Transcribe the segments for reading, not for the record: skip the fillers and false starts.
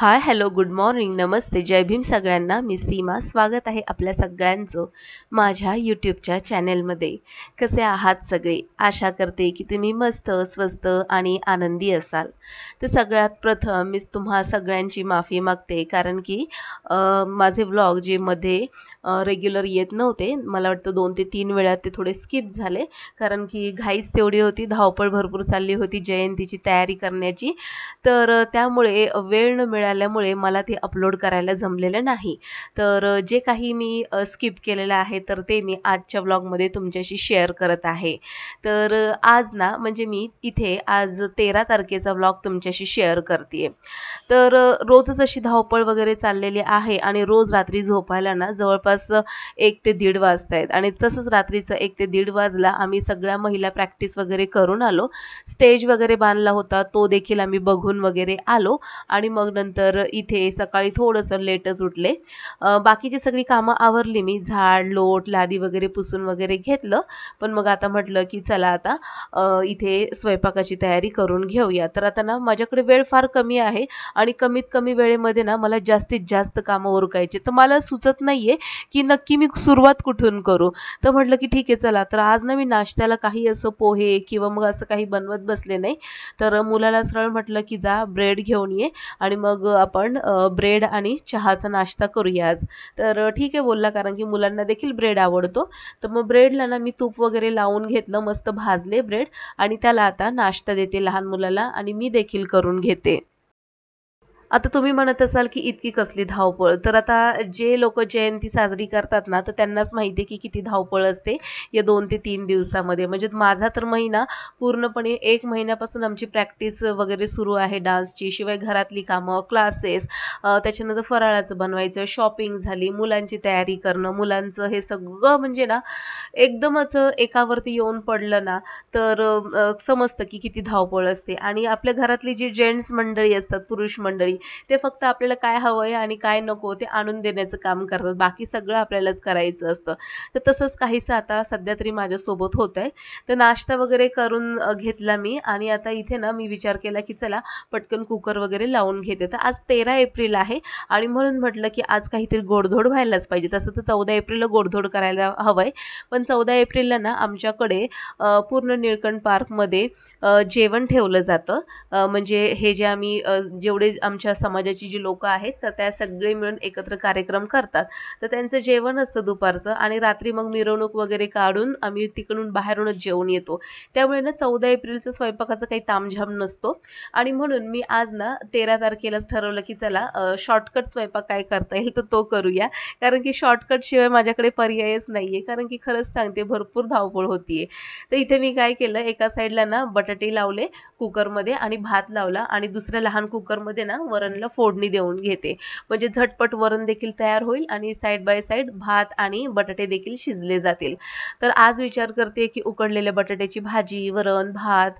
हाय, hello, good morning, नमस्ते, जय भीम सगळ्यांना. मी सीमा. स्वागत आहे आपल्या सगळ्यांचं माझ्या यूट्यूबच्या चॅनेलमध्ये. कसे आहात सगळे? आशा करते की तुम्ही मस्त, स्वस्त आणि आनंदी असाल. तर सगळ्यात प्रथम मी तुम्हा सगळ्यांची माफी मागते, कारण की माझे व्लॉग जे मध्ये रेग्युलर येत नव्हते. मला वाटतं 2 ते 3 वेळा ते थोडे स्किप झाले, कारण की घाईच तेवढी होती, धावपळ भरपूर चालली होती जयंतीची तयारी करण्याची. तर त्यामुळे वेळ न मिळाल्यामुळे मला ते अपलोड करायला जमलेलं नाही. तर जे काही मी स्किप केलेलं आहे तर ते मी आजच्या व्लॉगमध्ये तुमच्याशी शेअर करत आहे. तर आज ना म्हणजे मी इथे आज 13 तारखेचा व्लॉग तुमच्याशी शेअर करते. तर रोजच अशी धावपळ वगैरे चाललेली आहे आणि रोज रात्री झोपायला ना जवळपास 1 ते दीड वाजतायत आणि तसंच रात्रीचं 1 ते दीड वाजला आम्ही सगळ्या महिला प्रॅक्टिस वगैरे करून आलो. स्टेज वगैरे बांधला होता तो देखील आम्ही बघून वगैरे आलो आणि मग नंतर इथे सकाळी थोडंसं लेटच उठले. बाकीची सगळी कामं आवरली मी. झाड, लोट, लादी वगैरे पुसून वगैरे घेतलं. पण मग आता म्हटलं की चला आता इथे स्वयंपाकाची तयारी करून घेऊया. तर आता ना माझ्याकडे वेळ फार कमी आहे आणि कमीत कमी वेळेमध्ये ना मला जास्तीत जास्त कामं उरकायची. तर मला सुचत नाहीये की नक्की मी सुरुवात कुठून करू. तर म्हटलं की ठीक आहे चला. तर आज ना मी नाश्त्याला काही असं पोहे किंवा मग असं काही बनवत बसले नाही. तर मुलाला सरळ म्हटलं की जा ब्रेड घेऊन ये आणि मग आपण ब्रेड आणि चहाचा नाश्ता करूया आज. तर ठीक आहे बोलला, कारण की मुलांना देखील ब्रेड आवडतो. तर मग ब्रेडला ना मी तूप वगैरे लावून घेतलं, मस्त भाजले ब्रेड आणि त्याला आता नाश्ता देते लहान मुलाला आणि मी देखील करून घेते. आता तुम्ही म्हणत असाल की इतकी कसली धावपळ? तर आता जे लोकं जयंती साजरी करतात ना, तर त्यांनाच माहिती आहे की किती धावपळ असते या 2 ते 3 दिवसामध्ये. म्हणजे माझा तर महिना पूर्णपणे 1 महिन्यापासून आमची प्रॅक्टिस वगैरे सुरू आहे डान्सची. शिवाय घरातली कामं, क्लासेस, त्याच्यानंतर फराळाचं बनवायचं, शॉपिंग झाली, मुलांची तयारी करणं, मुलांचं हे सगळं म्हणजे ना एकदमच एकावरती येऊन पडलं ना, तर समजतं की किती धावपळ असते. आणि आपल्या घरातली जी जेंट्स मंडळी असतात, पुरुष मंडळी, ते फक्त आपल्याला काय हवंय आणि काय नको ते आणून देण्याचं काम करतात. बाकी सगळं आपल्यालाच करायचं असतं. तर तसंच काहीसं आता सध्या तरी माझ्यासोबत होतंय. तर नाश्ता वगैरे करून घेतला मी आणि आता इथे ना मी विचार केला की चला पटकन कुकर वगैरे लावून घेते. तर आज 13 एप्रिल आहे आणि म्हणून म्हटलं की आज काहीतरी गोडधोड व्हायलाच पाहिजे. तसं तर 14 एप्रिलला गोडधोड करायला हवंय. पण 14 एप्रिलला ना आमच्याकडे पूर्ण निळकंठ पार्कमध्ये जेवण ठेवलं जातं. म्हणजे हे जे आम्ही जेवढे आमच्या समाजाची जी लोकं आहेत तर त्या सगळे मिळून एकत्र कार्यक्रम करतात. तर त्यांचं जेवण असतं दुपारचं आणि रात्री मग मिरवणूक वगैरे काढून आम्ही तिकडून बाहेरूनच जेवून येतो. त्यामुळे ना 14 एप्रिलचं स्वयंपाकाचा काही तामझाम नसतो आणि म्हणून मी आज ना 13 तारखेलाच ठरवलं की चला शॉर्टकट स्वयंपाक काय करता येईल तर तो करूया. कारण की शॉर्टकट शिवाय माझ्याकडे पर्यायच नाहीये. कारण की खरंच सांगते भरपूर धावपळ होतीये. तर इथे मी काय केलं, एका साईडला ना बटाटे लावले कुकरमध्ये आणि भात लावला आणि दुसऱ्या लहान कुकरमध्ये ना वरणला फोडणी देऊन घेते. म्हणजे झटपट वरण देखील तयार होईल आणि साइड बाय साइड भात आणि बटाटे देखील शिजले जातील. तर आज विचार करते की उकडलेल्या बटाट्याची भाजी, वरण, भात,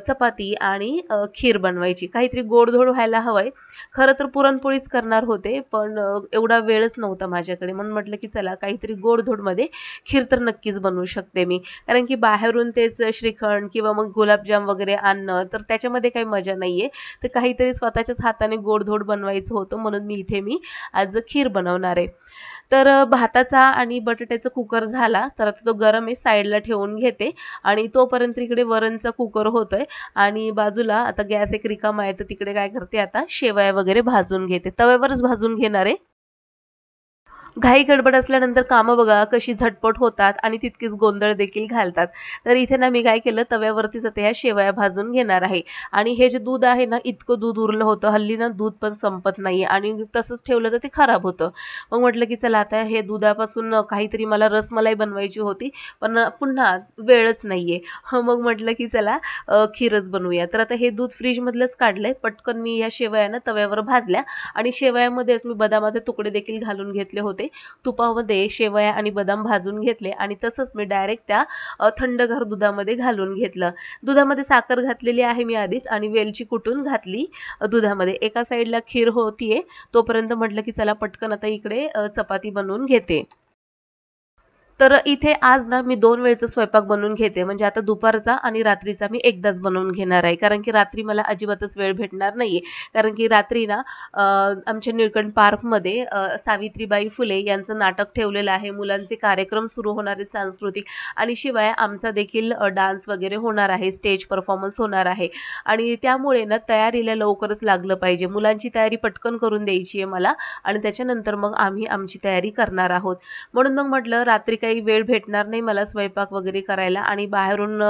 चपाती आणि खीर बनवायची. काहीतरी गोडधोड व्हायला हवंय. खरं तर पुरणपोळीच करणार होते, पण एवढा वेळच नव्हता माझ्याकडे. म्हणून म्हटलं की चला काहीतरी गोडधोडमध्ये खीर तर नक्कीच बनवू शकते मी. कारण की बाहेरून तेच श्रीखंड किंवा मग गुलाबजाम वगैरे आणणं तर त्याच्यामध्ये काही मजा नाहीये. तर काहीतरी स्वतःच्याच हाताने गोडधोड बनवायचं होतं, म्हणून मी आज खीर बनवणार आहे. तर भाताचा आणि बटाट्याचा कुकर झाला तर आता तो गरम आहे, साईडला ठेवून घेते आणि तोपर्यंत इकडे वरणचा कुकर होतोय आणि बाजूला आता गॅस एक रिकामा आहे तर तिकडे काय करते, आता शेवया वगैरे भाजून घेते. तव्यावरच भाजून घेणार आहे. घाई गडबड असल्यानंतर कामं बघा कशी झटपट होतात आणि तितकीच गोंधळ देखील घालतात. तर इथे ना मी काय केलं, तव्यावरतीच आता ह्या शेवया भाजून घेणार आहे आणि हे जे दूध आहे ना, इतकं दूध उरलं होतं. हल्ली ना दूध पण संपत नाहीये आणि तसंच ठेवलं तर ते खराब होतं. मग म्हटलं की चला आता हे दुधापासून काहीतरी मला रसमलाई बनवायची होती, पण पुन्हा वेळच नाहीये. मग म्हटलं की चला खीरच बनवूया. तर आता हे दूध फ्रीजमधलंच काढलंय. पटकन मी ह्या शेवया ना तव्यावर भाजल्या आणि शेवयामध्येच मी बदामाचे तुकडे देखील घालून घेतले होते. तुपामध्ये शेवया आणि बदाम भाजून घेतले आणि तसंच मी डायरेक्ट त्या थंडगार दुधामध्ये घालून घेतलं. दुधामध्ये साखर घातलेली आहे मी आधीच आणि वेलची कुटून घातली दुधामध्ये. एका साईडला खीर होतीये, तोपर्यंत म्हटलं की चला पटकन आता इकडे चपाती बनवून घेते. तर इथे आज ना मी 2 वेळचा स्वयंपाक बनवून घेते. म्हणजे आता दुपारचा आणि रात्रीचा मी एकदाच बनवून घेणार आहे. कारण की रात्री मला अजिबातच वेळ भेटणार नाहीये. कारण की रात्री ना आमच्या निळकंठ पार्कमध्ये सावित्रीबाई फुले यांचं नाटक ठेवलेलं आहे. मुलांचे कार्यक्रम सुरू होणार आहेत सांस्कृतिक आणि शिवाय आमचा देखील डान्स वगैरे होणार आहे, स्टेज परफॉर्मन्स होणार आहे आणि त्यामुळे ना तयारीला लवकरच लागलं पाहिजे. मुलांची तयारी पटकन करून द्यायची आहे मला आणि त्याच्यानंतर मग आम्ही आमची तयारी करणार आहोत. म्हणून मग म्हटलं रात्री काही वेळ भेटणार नाही मला स्वयंपाक वगैरे करायला आणि बाहेरून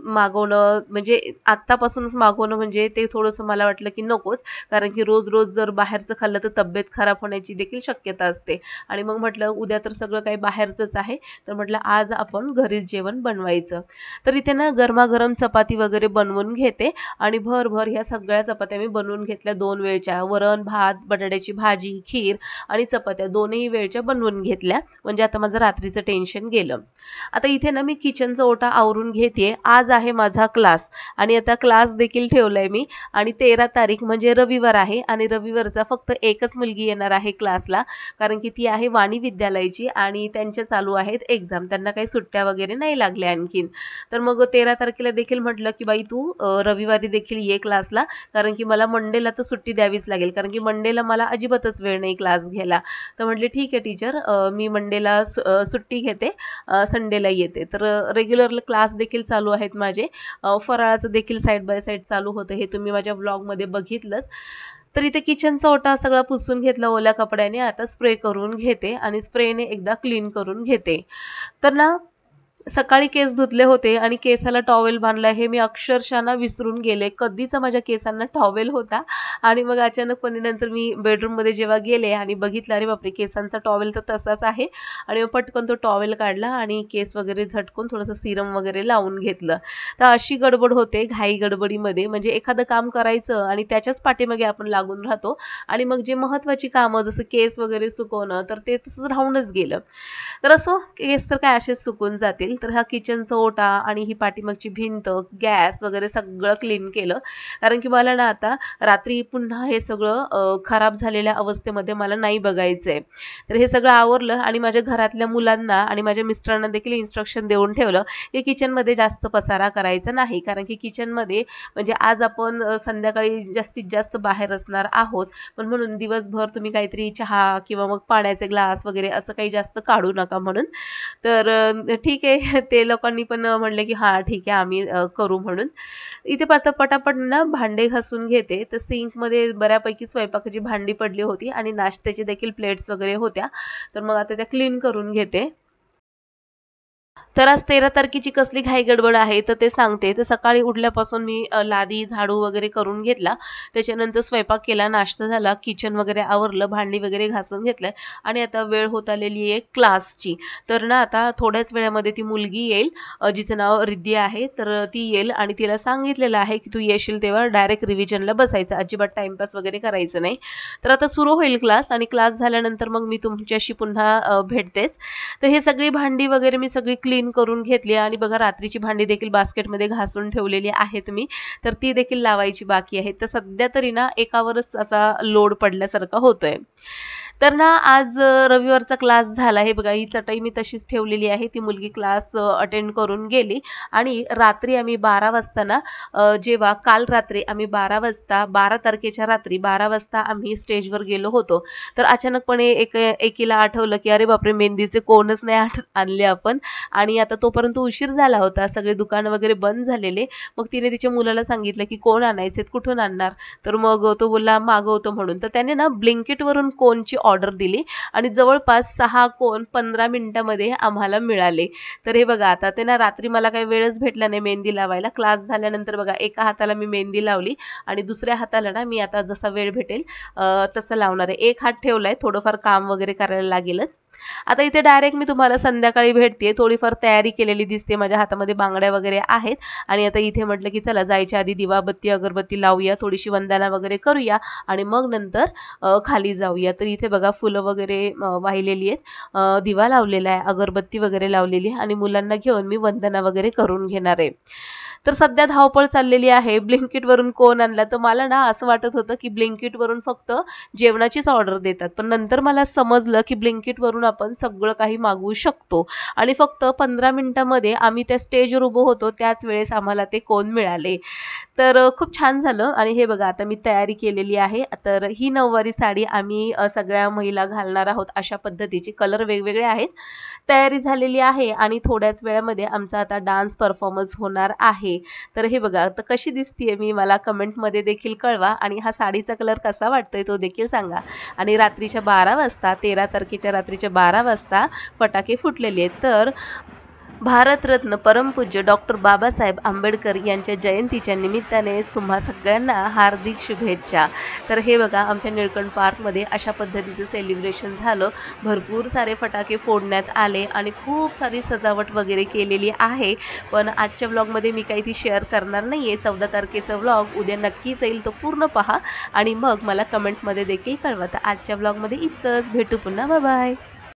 मागवणं म्हणजे आत्तापासूनच मागवणं म्हणजे ते थोडंसं मला वाटलं की नकोच. कारण की रोज-रोज जर बाहेरचं खाल्लं तर तब्येत खराब होण्याची देखील शक्यता असते आणि मग म्हटलं उद्या तर सगळं काही बाहेरचंच आहे. तर म्हटलं आज आपण घरीच जेवण बनवायचं. तर इथे ना गरमागरम चपाती वगैरे बनवून घेते आणि भरभर ह्या सगळ्या चपात्या मी बनवून घेतल्या 2 वेळच्या. वरण, भात, बटाट्याची भाजी, खीर आणि चपात्या दोन्ही वेळच्या बनवून घेतल्या. म्हणजे आता माझं रात्रीचं टेन्शन गेलं. आता इथे ना मी किचनचा ओटा आवरून घेतेय. आज आहे माझा क्लास आणि आता क्लास देखील ठेवलाय मी आणि 13 तारीख म्हणजे रविवार आहे आणि रविवारचा फक्त एकच मुलगी येणार आहे क्लासला. कारण की ती आहे वाणी विद्यालयाची आणि त्यांच्या चालू आहेत एक्झाम. त्यांना काही सुट्ट्या वगैरे नाही लागल्या आणखीन. तर मग 13 तारखेला देखील म्हटलं की बाई तू रविवारी देखील ये क्लासला. कारण की मला मंडेला तर सुट्टी द्यावीच लागेल. कारण की मंडेला मला अजिबातच वेळ नाही क्लास घ्यायला. तर म्हटले ठीक आहे टीचर मी मंडेला सुट्टी घेते, संडेला येते. तर रेग्युलर क्लास देखील चालू आहेत माझे. फराळाचं देखील साईड बाय साईड चालू होतं. हे तुम्ही माझ्या व्लॉगमध्ये बघितलंच. तर इथे किचनचा ओटा सगळा पुसून घेतला ओल्या कपड्याने. आता स्प्रे करून घेते आणि स्प्रेने एकदा क्लीन करून घेते. तर ना सकाळी केस धुतले होते आणि केसाला टॉवेल बांधला हे मी अक्षरशः ना विसरून गेले. कधीच माझ्या केसांना टॉवेल होता आणि मग अचानकपणे नंतर मी बेडरूममध्ये जेव्हा गेले आणि बघितलं अरे बापरे केसांचा टॉवेल तर तसाच आहे आणि मग पटकन तो टॉवेल काढला आणि केस वगैरे झटकून थोडंसं सिरम वगैरे लावून घेतलं. तर अशी गडबड होते घाई गडबडीमध्ये म्हणजे एखादं काम करायचं आणि त्याच्याच पाठीमागे आपण लागून राहतो आणि मग जे महत्त्वाची कामं जसं केस वगैरे सुकवणं तर ते तसंच राहूनच गेलं. तर असं केस तर काय असेच सुकून जातील. तर हा किचनचा ओटा आणि ही पाठीमागची भिंत, गॅस वगैरे सगळं क्लीन केलं. कारण की मला ना आता रात्री पुन्हा हे सगळं खराब झालेल्या अवस्थेमध्ये मला नाही बघायचंय. तर हे सगळं आवरलं आणि माझ्या घरातल्या मुलांना आणि माझ्या मिस्टरांना देखील इन्स्ट्रक्शन देऊन ठेवलं की किचनमध्ये जास्त पसारा करायचा नाही. कारण की किचनमध्ये म्हणजे आज आपण संध्याकाळी जास्तीत जास्त बाहेर असणार आहोत. पण म्हणून दिवसभर तुम्ही काहीतरी चहा किंवा मग पाण्याचे ग्लास वगैरे असं काही जास्त काढू नका म्हणून. तर ठीक आहे ते लोकांनी पण म्हणले की हां ठीक आहे आम्ही करू म्हणून. इथे आता पटापट ना भांडे घासून घेते. तर सिंकमध्ये बऱ्यापैकी स्वयंपाकाची भांडी पडली होती आणि नाश्त्याची देखील प्लेट्स वगैरे होत्या. तर मग आता त्या क्लीन करून घेते. तर आज 13 तारखेची कसली घाई गडबड आहे तर ते सांगते. तर सकाळी उठल्यापासून मी लादी, झाडू वगैरे करून घेतला. त्याच्यानंतर स्वयंपाक केला, नाश्ता झाला, किचन वगैरे आवरलं, भांडी वगैरे घासून घेतलं आणि आता वेळ होत आलेली आहे क्लासची. तर ना आता थोड्याच वेळामध्ये ती मुलगी येईल जिचं नाव रिद्धी आहे. तर ती येईल आणि तिला सांगितलेलं आहे की तू येशील तेव्हा डायरेक्ट रिव्हिजनला बसायचं, अजिबात टाईमपास वगैरे करायचं नाही. तर आता सुरू होईल क्लास आणि क्लास झाल्यानंतर मग मी तुमच्याशी पुन्हा भेटतेच. तर हे सगळी भांडी वगैरे मी सगळी क्लीन करून घेतली आणि बघा रात्रीची भांडी देखील बास्केटमध्ये घासून ठेवलेली आहेत मी. तर ती देखील लावायची बाकी आहे. तर सध्या तरी ना एकावरच असा लोड पडल्यासारखा होतोय. तर ना आज रविवारचा क्लास झाला. हे बघा ही चटई मी तशीच ठेवलेली आहे. ती मुलगी क्लास अटेंड करून गेली आणि रात्री आम्ही 12 वाजता ना जेव्हा काल रात्री आम्ही 12 वाजता 12 तारखेच्या रात्री 12 वाजता आम्ही स्टेजवर गेलो होतो. तर अचानकपणे एकीला आठवलं की अरे बापरे मेहंदीचे कोणच नाही आणले आपण आणि आता तोपर्यंत उशीर झाला होता. सगळे दुकान वगैरे बंद झालेले. मग तिने तिच्या मुलाला सांगितलं की कोण आणायचे कुठून आणणार. तर मग तो बोलला मागवतो म्हणून. तर त्याने ना ब्लिंकिटवरून कोनची ऑर्डर दिली आणि जवळपास 6 कोन 15 मिनिटांमध्ये आम्हाला मिळाले. तर हे बघा आता ते ना रात्री मला काही वेळच भेटला नाही मेहंदी लावायला. क्लास झाल्यानंतर बघा एका हाताला मी मेहंदी लावली आणि दुसऱ्या हाताला ना मी आता जसा वेळ भेटेल तसं लावणार आहे. एक हात ठेवलाय थोडंफार काम वगैरे करायला लागेलच. आता इथे डायरेक्ट मी तुम्हाला संध्याकाळी भेटते. थोडीफार तयारी केलेली दिसते. माझ्या हातामध्ये बांगड्या वगैरे आहेत आणि आता इथे म्हटलं की चला जायच्या आधी दिवाबत्ती अगरबत्ती लावूया, थोडीशी वंदना वगैरे करूया आणि मग नंतर खाली जाऊया. तर इथे बघा फुलं वगैरे वाहिलेली आहेत, दिवा लावलेला आहे, अगरबत्ती वगैरे लावलेली आहे आणि मुलांना घेऊन मी वंदना वगैरे करून घेणार आहे. तर सध्या धावपळ चाललेली आहे. ब्लिंकिटवरून कोण आणला? तर मला ना असं वाटत होतं की ब्लिंकिटवरून फक्त जेवणाचीच ऑर्डर देतात. पण नंतर मला समजलं की ब्लिंकिटवरून आपण सगळं काही मागवू शकतो आणि फक्त 15 मिनिटांमध्ये आम्ही त्या स्टेजवर उभं होतो त्याच वेळेस आम्हाला ते कोन मिळाले. तर खूप छान झालं आणि हे बघा आता मी तयारी केलेली आहे. तर ही नऊवारी साडी आम्ही सगळ्या महिला घालणार आहोत अशा पद्धतीची. कलर वेगवेगळे आहेत. तयारी झालेली आहे आणि थोड्याच वेळामध्ये आमचा आता डान्स परफॉर्मन्स होणार आहे. तर हे बघा आता कशी दिसतीये मी मला कमेंटमध्ये देखील कळवा आणि हा साडीचा कलर कसा वाटतोय तो देखील सांगा. आणि रात्रीच्या 12 वाजता 13 तारखेच्या रात्रीच्या 12 वाजता फटाके फुटलेले आहेत. तर भारतरत्न परमपूज्य डॉक्टर बाबासाहेब आंबेडकर यांच्या जयंतीच्या निमित्ताने तुम्हा सगळ्यांना हार्दिक शुभेच्छा. तर हे बघा आमच्या निळकंठ पार्कमध्ये अशा पद्धतीचं सेलिब्रेशन झालं. भरपूर सारे फटाके फोडण्यात आले आणि खूप सारी सजावट वगैरे केलेली आहे. पण आजच्या व्लॉगमध्ये मी काही ती शेअर करणार नाहीये. 14 तारखेचा व्लॉग उद्या नक्कीच येईल, तो पूर्ण पहा आणि मग मला कमेंटमध्ये देखील कळवा. तर आजच्या व्लॉगमध्ये इतकंच. भेटू पुन्हा. Bye bye.